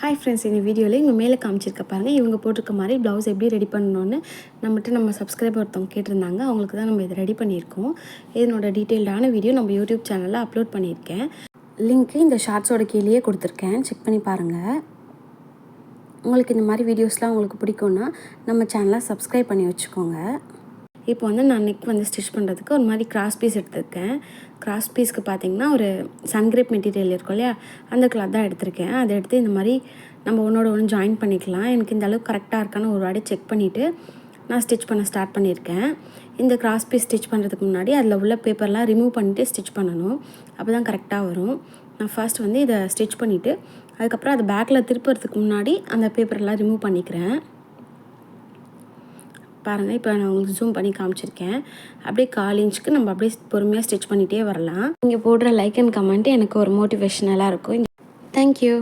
Hi friends, இந்த வீடியோவில் இவங்க மேலே காமிச்சிருக்க பாருங்கள். இவங்க போட்டிருக்க மாதிரி ப்ளவுஸ் எப்படி ரெடி பண்ணணுன்னு நம்ம சப்ஸ்கிரைபர் ஒருத்தவங்க கேட்டிருந்தாங்க. அவங்களுக்கு தான் நம்ம இதை ரெடி பண்ணியிருக்கோம். இதனோட டீட்டெயில்டான வீடியோ நம்ம யூடியூப் சேனலில் அப்லோட் பண்ணியிருக்கேன். லிங்க்கு இந்த ஷார்ட்ஸோட கீழேயே கொடுத்துருக்கேன், செக் பண்ணி பாருங்கள். உங்களுக்கு இந்த மாதிரி வீடியோஸ்லாம் உங்களுக்கு பிடிக்கும்னா நம்ம சேனலை சப்ஸ்கிரைப் பண்ணி வச்சுக்கோங்க. இப்போ நான் நெக் ஸ்டிச் பண்ணுறதுக்கு ஒரு மாதிரி கிராஸ் பீஸ் எடுத்திருக்கேன். கிராஸ் பீஸ்க்கு பார்த்திங்கன்னா ஒரு சன்கிரேப் மெட்டீரியல் இருக்கும் இல்லையா, அந்த கிளாத் தான் எடுத்திருக்கேன். அதை எடுத்து இந்த மாதிரி நம்ம ஒன்றோட ஒன்று ஜாயின் பண்ணிக்கலாம். எனக்கு இந்த அளவுக்கு கரெக்டாக இருக்கான்னு ஒரு வாட்டி செக் பண்ணிவிட்டு நான் ஸ்டிச் பண்ண ஸ்டார்ட் பண்ணியிருக்கேன். இந்த கிராஸ் பீஸ் ஸ்டிச் பண்ணுறதுக்கு முன்னாடி அதில் உள்ள பேப்பர்லாம் ரிமூவ் பண்ணிவிட்டு ஸ்டிச் பண்ணணும். அப்போ தான் கரெக்டாக வரும். நான் ஃபர்ஸ்ட் இதை ஸ்டிச் பண்ணிவிட்டு அதுக்கப்புறம் அதை பேக்கில் திருப்புறதுக்கு முன்னாடி அந்த பேப்பர்லாம் ரிமூவ் பண்ணிக்கிறேன். பாருங்கள், இப்போ நான் உங்களுக்கு ஜூம் பண்ணி காமிச்சிருக்கேன். அப்படியே 1/4 இன்ச்சுக்கு நம்ம அப்படியே பொறுமையாக ஸ்டிச் பண்ணிகிட்டே வரலாம். நீங்கள் போடுற லைக் அண்ட் கமெண்ட்டு எனக்கு ஒரு மோட்டிவேஷ்னலாக இருக்கும். தேங்க்யூ.